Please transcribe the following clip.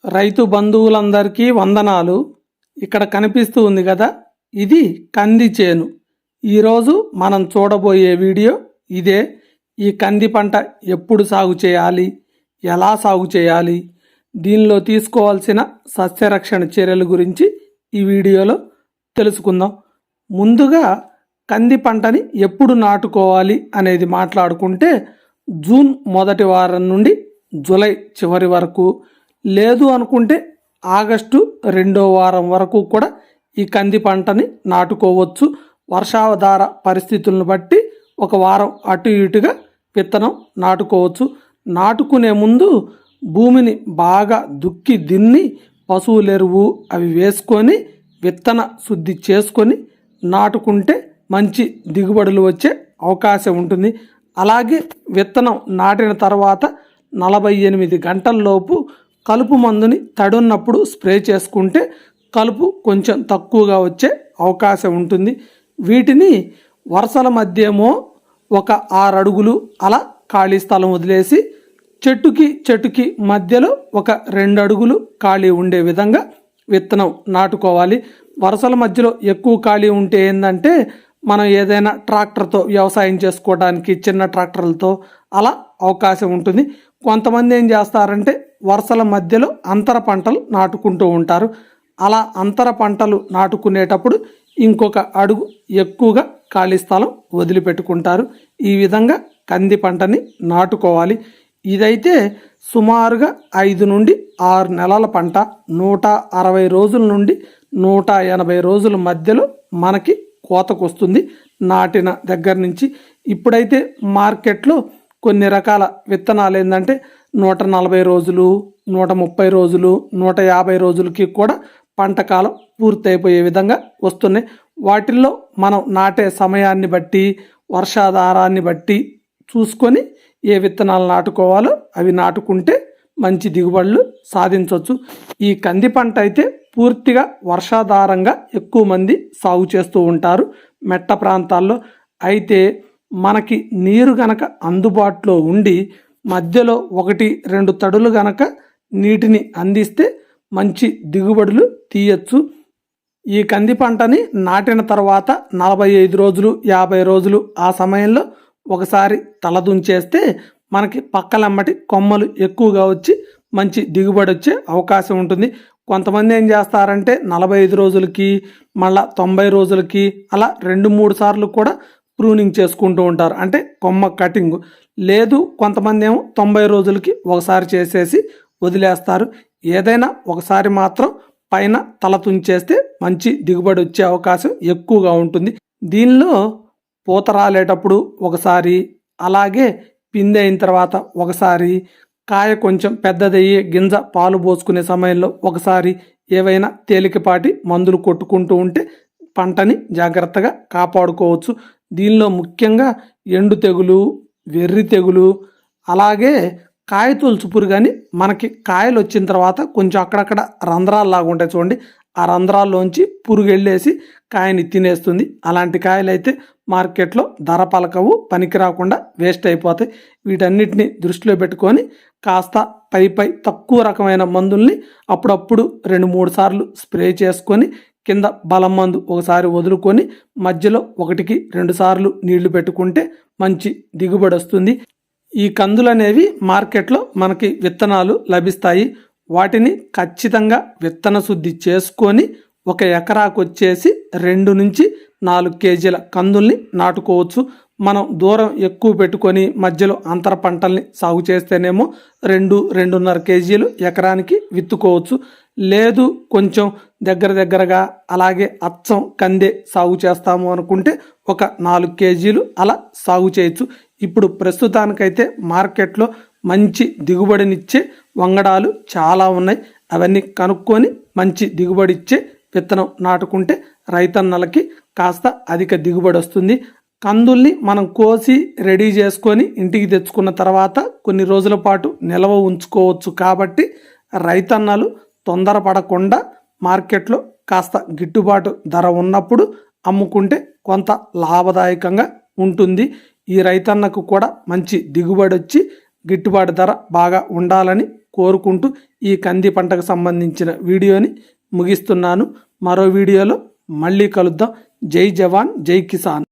రైతు బంధువులందరికీ వందనాలు. ఇక్కడ కనిపిస్తూ ఉంది కదా, ఇది కంది చేను. ఈరోజు మనం చూడబోయే వీడియో ఇదే. ఈ కంది పంట ఎప్పుడు సాగు చేయాలి, ఎలా సాగు చేయాలి, దీనిలో తీసుకోవాల్సిన సస్యరక్షణ చర్యల గురించి ఈ వీడియోలో తెలుసుకుందాం. ముందుగా కంది పంటని ఎప్పుడు నాటుకోవాలి అనేది మాట్లాడుకుంటే, జూన్ మొదటి వారం నుండి జూలై చివరి వరకు, లేదు అనుకుంటే ఆగస్టు 2వ వారం వరకు కూడా ఈ కంది పంటని నాటుకోవచ్చు. వర్షాధార పరిస్థితులను బట్టి ఒక వారం అటు ఇటుగా విత్తనం నాటుకోవచ్చు. నాటుకునే ముందు భూమిని బాగా దుక్కి దున్ని పశువుల ఎరువు అవి వేసుకొని విత్తన శుద్ధి చేసుకొని నాటుకుంటే మంచి దిగుబడులు వచ్చే అవకాశం ఉంటుంది. అలాగే విత్తనం నాటిన తర్వాత 48 గంటల్లోపు కలుపు మందుని తడున్నప్పుడు స్ప్రే చేసుకుంటే కలుపు కొంచెం తక్కువగా వచ్చే అవకాశం ఉంటుంది. వీటిని వరుసల మధ్యేమో ఒక 6 అడుగులు అలా ఖాళీ స్థలం వదిలేసి చెట్టుకి మధ్యలో ఒక 2 అడుగులు ఖాళీ ఉండే విధంగా విత్తనం నాటుకోవాలి. వరుసల మధ్యలో ఎక్కువ ఖాళీ ఉంటే ఏంటంటే, మనం ఏదైనా ట్రాక్టర్తో వ్యవసాయం చేసుకోవడానికి చిన్న ట్రాక్టర్లతో అలా అవకాశం ఉంటుంది. కొంతమంది ఏం చేస్తారంటే వరుసల మధ్యలో అంతర పంటలు నాటుకుంటూ ఉంటారు. అలా అంతర పంటలు నాటుకునేటప్పుడు ఇంకొక అడుగు ఎక్కువగా ఖాళీ స్థలం వదిలిపెట్టుకుంటారు. ఈ విధంగా కంది పంటని నాటుకోవాలి. ఇదైతే సుమారుగా 5 నుండి 6 నెలల పంట. 160 రోజుల నుండి 180 రోజుల మధ్యలో మనకి కోతకు వస్తుంది నాటిన దగ్గర నుంచి. ఇప్పుడైతే మార్కెట్లో కొన్ని రకాల విత్తనాలు ఏంటంటే 140 రోజులు, 130 రోజులు, 150 రోజులకి కూడా పంట కాలం పూర్తయిపోయే విధంగా వస్తున్నాయి. వాటిల్లో మనం నాటే సమయాన్ని బట్టి, వర్షాధారాన్ని బట్టి చూసుకొని ఏ విత్తనాలు నాటుకోవాలో అవి నాటుకుంటే మంచి దిగుబడులు సాధించవచ్చు. ఈ కంది పంట అయితే పూర్తిగా వర్షాధారంగా ఎక్కువ మంది సాగు చేస్తూ ఉంటారు మెట్ట ప్రాంతాల్లో. అయితే మనకి నీరు గనక అందుబాటులో ఉండి మధ్యలో 1-2 తడులు గనక నీటిని అందిస్తే మంచి దిగుబడులు తీయచ్చు. ఈ కంది పంటని నాటిన తర్వాత 45 రోజులు 50 రోజులు ఆ సమయంలో ఒకసారి తలదుంచేస్తే మనకి పక్కలమ్మటి కొమ్మలు ఎక్కువగా వచ్చి మంచి దిగుబడి వచ్చే అవకాశం ఉంటుంది. కొంతమంది ఏం చేస్తారంటే 45 రోజులకి మళ్ళా 90 రోజులకి అలా 2-3 సార్లు కూడా ప్రూనింగ్ చేసుకుంటూ ఉంటారు, అంటే కొమ్మ కటింగ్. లేదు కొంతమంది ఏమో 90 రోజులకి ఒకసారి చేసేసి వదిలేస్తారు. ఏదైనా ఒకసారి మాత్రం పైన తల తుంచేస్తే మంచి దిగుబడి వచ్చే అవకాశం ఎక్కువగా ఉంటుంది. దీనిలో పూత రాలేటప్పుడు ఒకసారి, అలాగే పిందె అయిన తర్వాత ఒకసారి, కాయ కొంచెం పెద్దదయ్యి గింజ పాలు పోసుకునే సమయంలో ఒకసారి ఏవైనా తేలికపాటి మందులు కొట్టుకుంటూ ఉంటే పంటని జాగ్రత్తగా కాపాడుకోవచ్చు. దీనిలో ముఖ్యంగా ఎండు తెగులు, వెర్రి తెగులు, అలాగే కాయ తొలుచు పురుగు అని మనకి కాయలు వచ్చిన తర్వాత కొంచెం అక్కడక్కడ రంధ్రాలు లాగా ఉంటాయి చూడండి, ఆ రంధ్రాల్లోంచి పురుగు వెళ్ళేసి కాయని తినేస్తుంది. అలాంటి కాయలు అయితే మార్కెట్లో ధర పలకవు, పనికి రాకుండా వేస్ట్ అయిపోతాయి. వీటన్నిటిని దృష్టిలో పెట్టుకొని కాస్త పై తక్కువ రకమైన మందుల్ని అప్పుడప్పుడు 2-3 సార్లు స్ప్రే చేసుకొని కింద బలం మందు ఒకసారి వదులుకొని మధ్యలో 1-2 సార్లు నీళ్లు పెట్టుకుంటే మంచి దిగుబడి వస్తుంది. ఈ కందులు అనేవి మార్కెట్లో మనకి విత్తనాలు లభిస్తాయి. వాటిని ఖచ్చితంగా విత్తన శుద్ధి చేసుకొని 1 ఎకరాకు వచ్చేసి 2 నుంచి 4 కేజీల కందుల్ని నాటుకోవచ్చు. మనం దూరం ఎక్కువ పెట్టుకొని మధ్యలో అంతర పంటల్ని సాగు చేస్తేనేమో 2-2.5 కేజీలు ఎకరానికి విత్తుకోవచ్చు. లేదు కొంచెం దగ్గరగా అలాగే అచ్చం కందే సాగు చేస్తాము అనుకుంటే 4 కేజీలు అలా సాగు చేయొచ్చు. ఇప్పుడు ప్రస్తుతానికైతే మార్కెట్లో మంచి దిగుబడినిచ్చే వంగడాలు చాలా ఉన్నాయి. అవన్నీ కనుక్కొని మంచి దిగుబడి ఇచ్చే విత్తనం నాటుకుంటే రైతన్నలకి కాస్త అధిక దిగుబడి వస్తుంది. కందుల్ని మనం కోసి రెడీ చేసుకొని ఇంటికి తెచ్చుకున్న తర్వాత కొన్ని రోజుల పాటు నిల్వ ఉంచుకోవచ్చు. కాబట్టి రైతన్నలు తొందరపడకుండా మార్కెట్లో కాస్త గిట్టుబాటు ధర ఉన్నప్పుడు అమ్ముకుంటే కొంత లాభదాయకంగా ఉంటుంది. ఈ రైతన్నకు కూడా మంచి దిగుబడి వచ్చి గిట్టుబాటు ధర బాగా ఉండాలని కోరుకుంటూ ఈ కంది పంటకు సంబంధించిన వీడియోని ముగిస్తున్నాను. మరో వీడియోలో మళ్ళీ కలుద్దాం. జై జవాన్ జై కిసాన్.